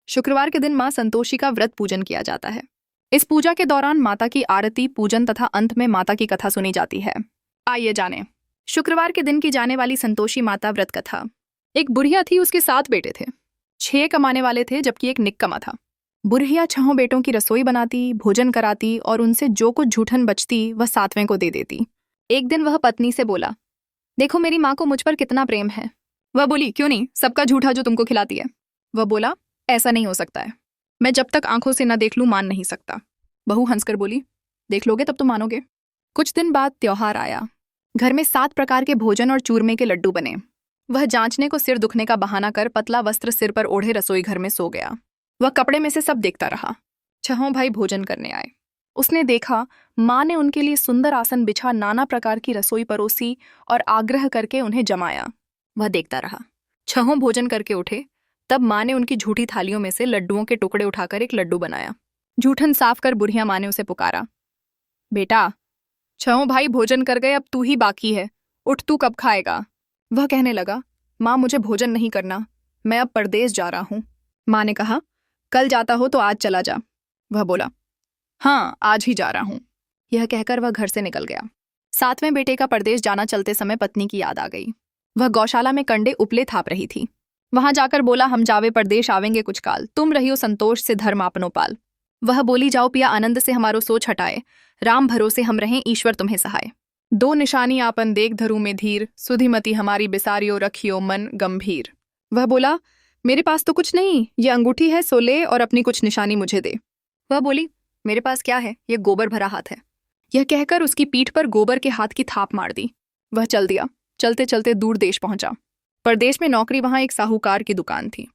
शुक्रवार के दिन मां संतोषी का व्रत पूजन किया जाता है। इस पूजा के दौरान माता की आरती, पूजन तथा अंत में माता की कथा सुनी जाती है। आइए जानें शुक्रवार के दिन की जाने वाली संतोषी माता व्रत कथा। एक बुढ़िया थी, उसके 7 बेटे थे। 6 कमाने वाले थे जबकि एक निक्कमा था। बुढ़िया 6 बेटों की रसोई बनाती, भोजन कराती और उनसे जो कुछ जूठन बचती वह 7वें को दे देती। एक दिन वह पत्नी से बोला, देखो मेरी माँ को मुझ पर कितना प्रेम है। वह बोली, क्यों नहीं, सबका झूठा जो तुमको खिलाती है। वह बोला, ऐसा नहीं हो सकता है, मैं जब तक आंखों से न देख लूं मान नहीं सकता। बहू हंसकर बोली, देख लोगे तब तो मानोगे। कुछ दिन बाद त्योहार आया। घर में 7 प्रकार के भोजन और चूरमे के लड्डू बने। वह जांचने को सिर दुखने का बहाना कर पतला वस्त्र सिर पर ओढ़े रसोई घर में सो गया। वह कपड़े में से सब देखता रहा। 6 भाई भोजन करने आए। उसने देखा माँ ने उनके लिए सुंदर आसन बिछा नाना प्रकार की रसोई परोसी और आग्रह करके उन्हें जमाया। वह देखता रहा। 6 भोजन करके उठे, तब माँ ने उनकी झूठी थालियों में से लड्डुओं के टुकड़े उठाकर एक लड्डू बनाया। जूठन साफ कर बुढ़िया माँ ने उसे पुकारा, बेटा 6 भाई भोजन कर गए, अब तू ही बाकी है, उठ, तू कब खाएगा। वह कहने लगा, माँ मुझे भोजन नहीं करना, मैं अब परदेश जा रहा हूँ। माँ ने कहा, कल जाता हो तो आज चला जा। वह बोला, हाँ आज ही जा रहा हूँ। यह कहकर वह घर से निकल गया। 7वें बेटे का परदेश जाना चलते समय पत्नी की याद आ गई। वह गौशाला में कंडे उपले थाप रही थी। वहां जाकर बोला, हम जावे परदेश आवेंगे कुछ काल, तुम रहियो संतोष से धर्म आपनो पाल। वह बोली, जाओ पिया आनंद से हमारो सोच हटाए, राम भरोसे हम रहें, ईश्वर तुम्हें सहाय। 2 निशानी आपन देख धरू में धीर, सुधिमती हमारी बिसारियो रखियो मन गंभीर। वह बोला, मेरे पास तो कुछ नहीं, ये अंगूठी है सो ले और अपनी कुछ निशानी मुझे दे। वह बोली, मेरे पास क्या है, ये गोबर भरा हाथ है। यह कहकर उसकी पीठ पर गोबर के हाथ की थाप मार दी। वह चल दिया। चलते चलते दूर देश पहुंचा। परदेश में नौकरी, वहां एक साहूकार की दुकान थी।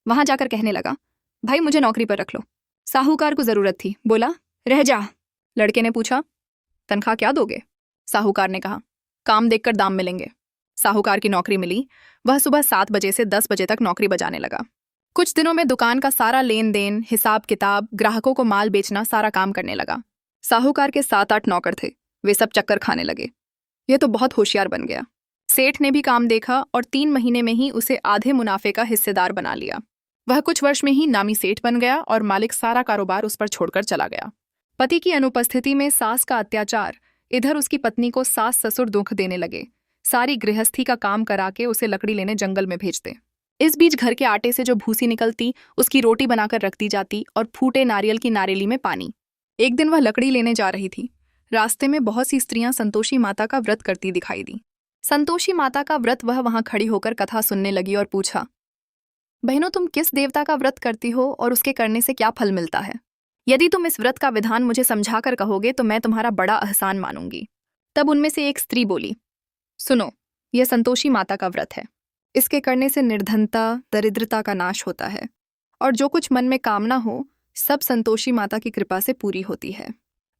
वहां जाकर कहने लगा, भाई मुझे नौकरी पर रख लो। साहूकार को जरूरत थी, बोला, रह जा। लड़के ने पूछा, तनख्वाह क्या दोगे। साहूकार ने कहा, काम देखकर दाम मिलेंगे। साहूकार की नौकरी मिली। वह सुबह 7 बजे से 10 बजे तक नौकरी बजाने लगा। कुछ दिनों में दुकान का सारा लेन देन, हिसाब किताब, ग्राहकों को माल बेचना, सारा काम करने लगा। साहूकार के 7-8 नौकर थे, वे सब चक्कर खाने लगे। यह तो बहुत होशियार बन गया। सेठ ने भी काम देखा और 3 महीने में ही उसे आधे मुनाफे का हिस्सेदार बना लिया। वह कुछ वर्ष में ही नामी सेठ बन गया और मालिक सारा कारोबार उस पर छोड़कर चला गया। पति की अनुपस्थिति में सास का अत्याचार, इधर उसकी पत्नी को सास ससुर दुख देने लगे। सारी गृहस्थी का काम करा के उसे लकड़ी लेने जंगल में भेजते। इस बीच घर के आटे से जो भूसी निकलती उसकी रोटी बनाकर रख दी जाती और फूटे नारियल की नारेली में पानी। एक दिन वह लकड़ी लेने जा रही थी। रास्ते में बहुत सी स्त्रियां संतोषी माता का व्रत करती दिखाई दी। संतोषी माता का व्रत, वह वहां खड़ी होकर कथा सुनने लगी और पूछा, बहनों तुम किस देवता का व्रत करती हो और उसके करने से क्या फल मिलता है। यदि तुम इस व्रत का विधान मुझे समझाकर कहोगे तो मैं तुम्हारा बड़ा एहसान मानूंगी। तब उनमें से एक स्त्री बोली, सुनो, यह संतोषी माता का व्रत है। इसके करने से निर्धनता, दरिद्रता का नाश होता है और जो कुछ मन में कामना हो सब संतोषी माता की कृपा से पूरी होती है।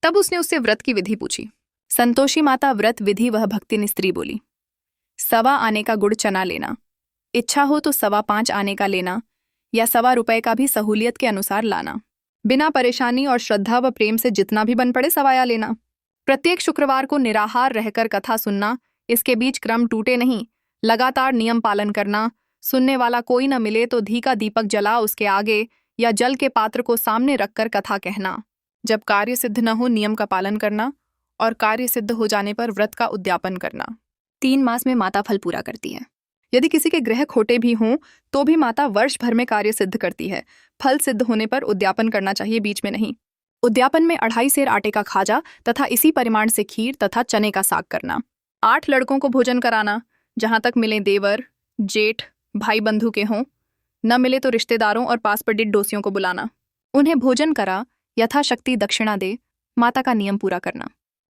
तब उसने उससे व्रत की विधि पूछी। संतोषी माता व्रत विधि, वह भक्तिनी स्त्री बोली, 1.25 आने का गुड़ चना लेना, इच्छा हो तो 5.25 आने का लेना या 1.25 रुपए का भी सहूलियत के अनुसार लाना। बिना परेशानी और श्रद्धा व प्रेम से जितना भी बन पड़े सवाया लेना। प्रत्येक शुक्रवार को निराहार रहकर कथा सुनना, इसके बीच क्रम टूटे नहीं, लगातार नियम पालन करना। सुनने वाला कोई न मिले तो घी का दीपक जला उसके आगे या जल के पात्र को सामने रखकर कथा कहना। जब कार्य सिद्ध न हो नियम का पालन करना और कार्य सिद्ध हो जाने पर व्रत का उद्यापन करना। 3 मास में माता फल पूरा करती है। यदि किसी के ग्रह खोटे भी हों तो भी माता वर्ष भर में कार्य सिद्ध करती है। फल सिद्ध होने पर उद्यापन करना चाहिए, बीच में नहीं। उद्यापन में 2.5 सेर आटे का खाजा तथा इसी परिमाण से खीर तथा चने का साग करना। 8 लड़कों को भोजन कराना, जहां तक मिले देवर, जेठ, भाई बंधु के हों, न मिले तो रिश्तेदारों और पास पड़े डोसियों को बुलाना। उन्हें भोजन करा, यथाशक्ति दक्षिणा दे, माता का नियम पूरा करना।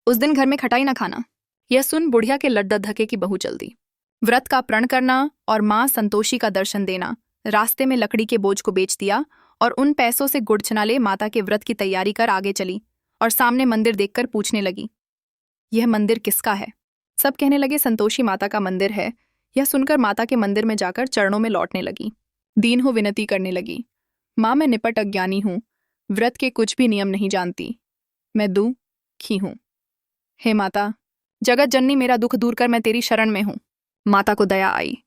उस दिन घर में खटाई न खाना। यह सुन बुढ़िया के लड्डा धके की बहू चल दी। व्रत का प्रण करना और माँ संतोषी का दर्शन देना। रास्ते में लकड़ी के बोझ को बेच दिया और उन पैसों से गुड़ चना ले माता के व्रत की तैयारी कर आगे चली और सामने मंदिर देखकर पूछने लगी, यह मंदिर किसका है। सब कहने लगे, संतोषी माता का मंदिर है। यह सुनकर माता के मंदिर में जाकर चरणों में लौटने लगी। दीन हो विनती करने लगी, माँ मैं निपट अज्ञानी हूँ, व्रत के कुछ भी नियम नहीं जानती, मैं दुखी हूँ। हे माता, जगत जननी मेरा दुख दूर कर, मैं तेरी शरण में हूँ। माता को दया आई।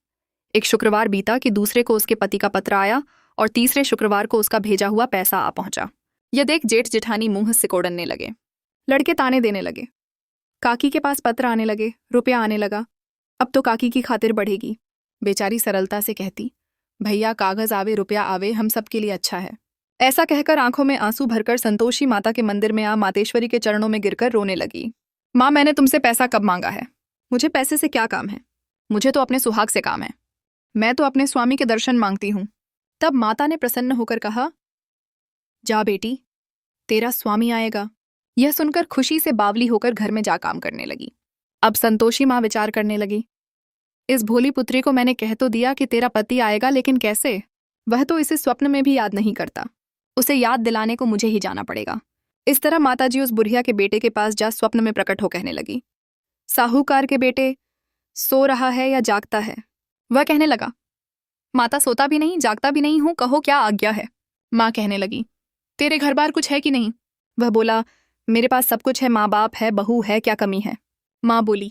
एक शुक्रवार बीता कि दूसरे को उसके पति का पत्र आया और तीसरे शुक्रवार को उसका भेजा हुआ पैसा आ पहुंचा। यह देख जेठ जेठानी मुंह सिकोड़ने लगे। लड़के ताने देने लगे। काकी के पास पत्र आने लगे, रुपया आने लगा। अब तो काकी की खातिर बढ़ेगी। बेचारी सरलता से कहती, भैया कागज आवे रुपया आवे, हम सबके लिए अच्छा है। ऐसा कहकर आंखों में आंसू भरकर संतोषी माता के मंदिर में आ मातेश्वरी के चरणों में गिरकर रोने लगी। माँ, मैंने तुमसे पैसा कब मांगा है? मुझे पैसे से क्या काम है? मुझे तो अपने सुहाग से काम है। मैं तो अपने स्वामी के दर्शन मांगती हूँ। तब माता ने प्रसन्न होकर कहा, जा बेटी, तेरा स्वामी आएगा। यह सुनकर खुशी से बावली होकर घर में जा काम करने लगी। अब संतोषी माँ विचार करने लगी, इस भोली पुत्री को मैंने कह तो दिया कि तेरा पति आएगा, लेकिन कैसे? वह तो इसे स्वप्न में भी याद नहीं करता। उसे याद दिलाने को मुझे ही जाना पड़ेगा। इस तरह माताजी उस बुढ़िया के बेटे के पास जा स्वप्न में प्रकट हो कहने लगी, साहूकार के बेटे, सो रहा है या जागता है? वह कहने लगा, माता सोता भी नहीं जागता भी नहीं हूं, कहो क्या आज्ञा है। माँ कहने लगी, तेरे घर बार कुछ है कि नहीं? वह बोला, मेरे पास सब कुछ है, माँ बाप है, बहू है, क्या कमी है? माँ बोली,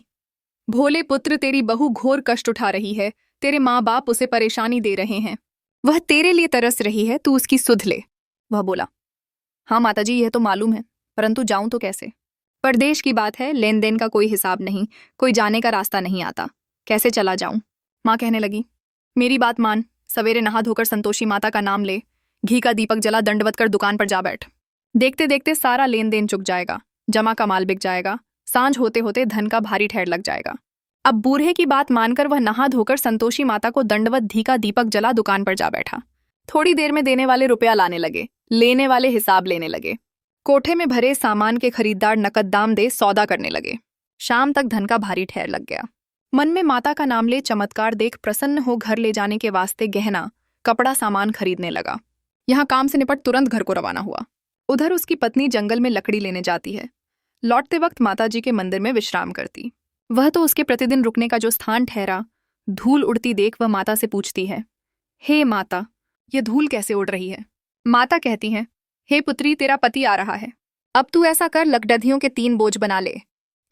भोले पुत्र, तेरी बहू घोर कष्ट उठा रही है, तेरे माँ बाप उसे परेशानी दे रहे हैं, वह तेरे लिए तरस रही है, तू उसकी सुध ले। वह बोला, हाँ माताजी, यह तो मालूम है, परंतु जाऊं तो कैसे? परदेश की बात है, लेन देन का कोई हिसाब नहीं, कोई जाने का रास्ता नहीं आता, कैसे चला जाऊं? माँ कहने लगी, मेरी बात मान, सवेरे नहा धोकर संतोषी माता का नाम ले, घी का दीपक जला, दंडवत कर दुकान पर जा बैठ। देखते देखते सारा लेन देन चुक जाएगा, जमा का माल बिक जाएगा, सांझ होते होते धन का भारी ढेर लग जाएगा। अब बूढ़े की बात मानकर वह नहा धोकर संतोषी माता को दंडवत घी का दीपक जला दुकान पर जा बैठा। थोड़ी देर में देने वाले रुपया लाने लगे, लेने वाले हिसाब लेने लगे। कोठे में भरे सामान के खरीदार नकद दाम दे सौदा करने लगे। शाम तक धन का भारी ढेर लग गया। मन में माता का नाम ले चमत्कार देख प्रसन्न हो घर ले जाने के वास्ते गहना, कपड़ा सामान खरीदने लगा। यहाँ काम से निपट तुरंत घर को रवाना हुआ। उधर उसकी पत्नी जंगल में लकड़ी लेने जाती है। लौटते वक्त माताजी के मंदिर में विश्राम करती। वह तो उसके प्रतिदिन रुकने का जो स्थान ठहरा, धूल उड़ती देख वह माता से पूछती है, हे माता, यह धूल कैसे उड़ रही है? माता कहती हैं, हे पुत्री, तेरा पति आ रहा है। अब तू ऐसा कर, लकडधियों के 3 बोझ बना ले,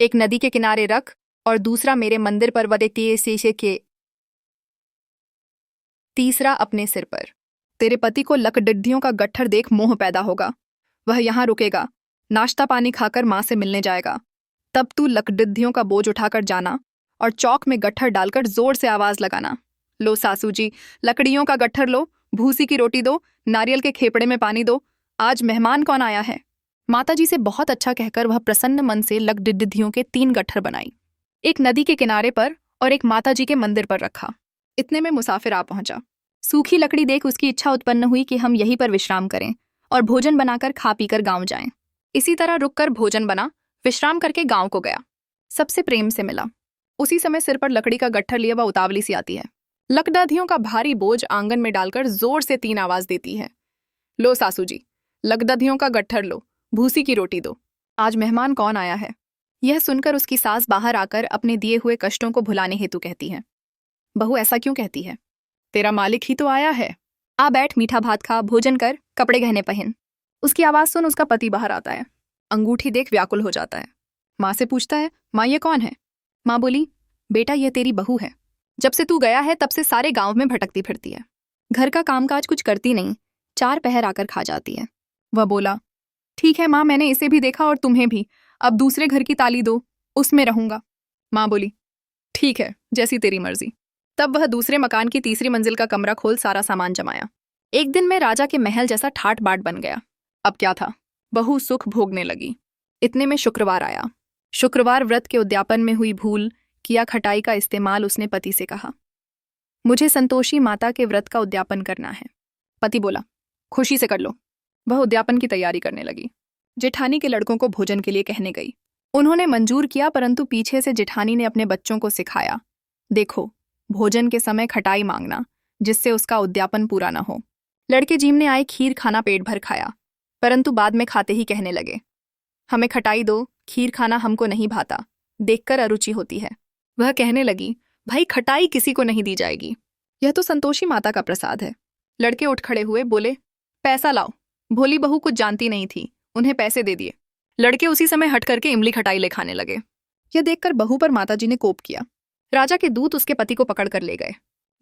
एक नदी के किनारे रख और दूसरा मेरे मंदिर पर वदे शीशे के, तीसरा अपने सिर पर। तेरे पति को लकडधियों का गट्ठर देख मोह पैदा होगा। वह यहाँ रुकेगा, नाश्ता पानी खाकर माँ से मिलने जाएगा। तब तू लकडधियों का बोझ उठाकर जाना और चौक में गट्ठर डालकर जोर से आवाज लगाना, लो सासू जी, लकड़ियों का गट्ठर लो, भूसी की रोटी दो, नारियल के खेपड़े में पानी दो, आज मेहमान कौन आया है। माताजी से बहुत अच्छा कहकर वह प्रसन्न मन से लकडधियों के 3 गट्ठर बनाई, एक नदी के किनारे पर और एक माताजी के मंदिर पर रखा। इतने में मुसाफिर आ पहुंचा। सूखी लकड़ी देख उसकी इच्छा उत्पन्न हुई कि हम यहीं पर विश्राम करें और भोजन बनाकर खा पीकर गांव जाएं। इसी तरह रुककर भोजन बना, विश्राम करके गांव को गया। सबसे प्रेम से मिला। उसी समय सिर पर लकड़ी का गट्ठर लिए वह उतावली सी आती है। लकडधियों का भारी बोझ आंगन में डालकर जोर से 3 आवाज देती है, लो सासू जी, लकडधियों का गट्ठर लो, भूसी की रोटी दो, आज मेहमान कौन आया है। यह सुनकर उसकी सास बाहर आकर अपने दिए हुए कष्टों को भुलाने हेतु कहती है, बहू ऐसा क्यों कहती है? तेरा मालिक ही तो आया है। आ बैठ, मीठा भात खा, भोजन कर, कपड़े गहने पहन। उसकी आवाज सुन उसका पति बाहर आता है। अंगूठी देख व्याकुल हो जाता है। माँ से पूछता है, माँ ये कौन है? माँ बोली, बेटा यह तेरी बहू है। जब से तू गया है तब से सारे गांव में भटकती फिरती है। घर का कामकाज कुछ करती नहीं, 4 पहर आकर खा जाती है। वह बोला, ठीक है माँ, मैंने इसे भी देखा और तुम्हें भी, अब दूसरे घर की ताली दो, उसमें रहूंगा। माँ बोली, ठीक है, जैसी तेरी मर्जी। तब वह दूसरे मकान की 3री मंजिल का कमरा खोल सारा सामान जमाया। एक दिन में राजा के महल जैसा ठाट बाट बन गया। अब क्या था, बहू सुख भोगने लगी। इतने में शुक्रवार आया। शुक्रवार व्रत के उद्यापन में हुई भूल किया खटाई का इस्तेमाल उसने पति से कहा, मुझे संतोषी माता के व्रत का उद्यापन करना है। पति बोला, खुशी से कर लो। वह उद्यापन की तैयारी करने लगी। जेठानी के लड़कों को भोजन के लिए कहने गई। उन्होंने मंजूर किया, परंतु पीछे से जेठानी ने अपने बच्चों को सिखाया, देखो भोजन के समय खटाई मांगना, जिससे उसका उद्यापन पूरा न हो। लड़के जीमने आए खीर खाना पेट भर खाया, परंतु बाद में खाते ही कहने लगे, हमें खटाई दो, खीर खाना हमको नहीं भाता, देखकर अरुचि होती है। वह कहने लगी, भाई खटाई किसी को नहीं दी जाएगी, यह तो संतोषी माता का प्रसाद है। लड़के उठ खड़े हुए, बोले, पैसा लाओ। भोली बहू कुछ जानती नहीं थी, उन्हें पैसे दे दिए। लड़के उसी समय हट करके इमली खटाई ले खाने लगे। यह देखकर बहू पर माताजी ने कोप किया। राजा के दूत उसके पति को पकड़ कर ले गए।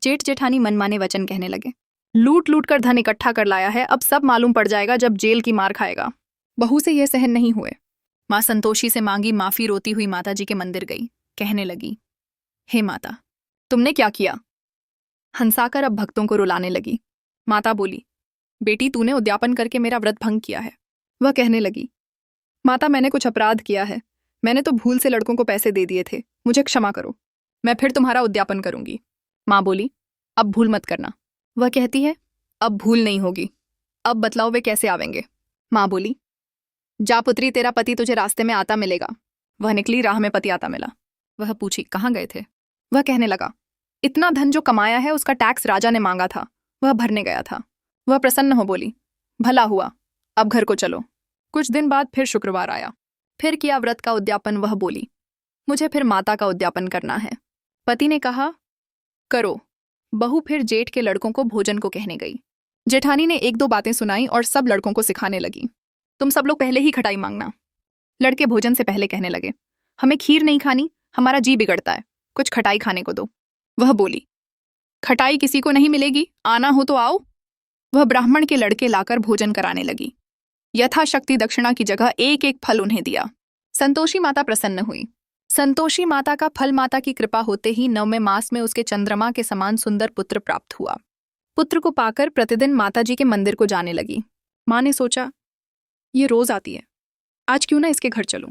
जेठ जेठानी मनमाने वचन कहने लगे। लूट लूट कर धन इकट्ठा कर लाया है, अब सब मालूम पड़ जाएगा जब जेल की मार खाएगा। बहू से यह सहन नहीं हुए। माँ संतोषी से मांगी माफी रोती हुई माताजी के मंदिर गई। कहने लगी, हे माता, तुमने क्या किया? हंसाकर अब भक्तों को रुलाने लगी। माता बोली, बेटी, तूने उद्यापन करके मेरा व्रत भंग किया है। वह कहने लगी, माता, मैंने कुछ अपराध किया है। मैंने तो भूल से लड़कों को पैसे दे दिए थे, मुझे क्षमा करो। मैं फिर तुम्हारा उद्यापन करूंगी। माँ बोली, अब भूल मत करना। वह कहती है, अब भूल नहीं होगी। अब बतलाओ वे कैसे आवेंगे? माँ बोली, जा पुत्री, तेरा पति तुझे रास्ते में आता मिलेगा। वह निकली, राह में पति आता मिला। वह पूछी, कहाँ गए थे? वह कहने लगा, इतना धन जो कमाया है उसका टैक्स राजा ने मांगा था, वह भरने गया था। वह प्रसन्न हो बोली, भला हुआ, अब घर को चलो। कुछ दिन बाद फिर शुक्रवार आया। फिर किया व्रत का उद्यापन। वह बोली, मुझे फिर माता का उद्यापन करना है। पति ने कहा, करो। बहू फिर जेठ के लड़कों को भोजन को कहने गई। जेठानी ने एक दो बातें सुनाई और सब लड़कों को सिखाने लगी, तुम सब लोग पहले ही खटाई मांगना। लड़के भोजन से पहले कहने लगे, हमें खीर नहीं खानी, हमारा जी बिगड़ता है, कुछ खटाई खाने को दो। वह बोली, खटाई किसी को नहीं मिलेगी, आना हो तो आओ। वह ब्राह्मण के लड़के लाकर भोजन कराने लगी। यथाशक्ति दक्षिणा की जगह एक एक फल उन्हें दिया। संतोषी माता प्रसन्न हुई। संतोषी माता का फल माता की कृपा होते ही 9वें मास में उसके चंद्रमा के समान सुंदर पुत्र प्राप्त हुआ। पुत्र को पाकर प्रतिदिन माताजी के मंदिर को जाने लगी। माँ ने सोचा, ये रोज आती है, आज क्यों ना इसके घर चलूं।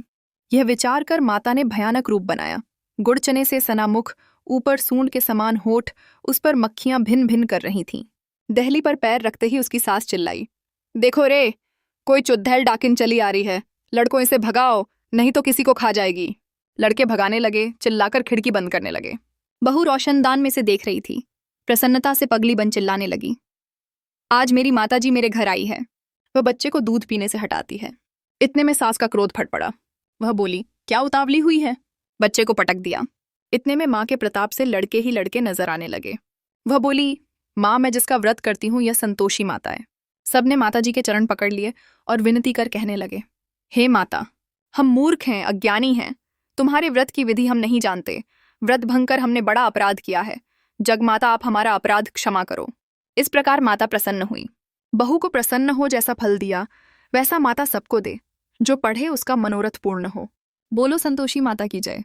यह विचार कर माता ने भयानक रूप बनाया। गुड़ चने से सना मुख, ऊपर सूंड के समान होठ, उस पर मक्खियां भिन भिन कर रही थीं। दहली पर पैर रखते ही उसकी सास चिल्लाई, देखो रे, कोई चुड़ैल डाकिन चली आ रही है, लड़कों इसे भगाओ, नहीं तो किसी को खा जाएगी। लड़के भगाने लगे, चिल्लाकर खिड़की बंद करने लगे। बहू रोशनदान में से देख रही थी। प्रसन्नता से पगली बन चिल्लाने लगी, आज मेरी माताजी मेरे घर आई है। वह बच्चे को दूध पीने से हटाती है। इतने में सास का क्रोध फट पड़ा। वह बोली, क्या उतावली हुई है? बच्चे को पटक दिया। इतने में माँ के प्रताप से लड़के ही लड़के नजर आने लगे। वह बोली, माँ, मैं जिसका व्रत करती हूँ यह संतोषी माता है। सबने माताजी के चरण पकड़ लिए और विनती कर कहने लगे, हे माता, हम मूर्ख हैं, अज्ञानी हैं, तुम्हारे व्रत की विधि हम नहीं जानते। व्रत भंग कर हमने बड़ा अपराध किया है। जगमाता, आप हमारा अपराध क्षमा करो। इस प्रकार माता प्रसन्न हुई। बहू को प्रसन्न हो जैसा फल दिया वैसा माता सबको दे। जो पढ़े उसका मनोरथ पूर्ण हो। बोलो संतोषी माता की जय।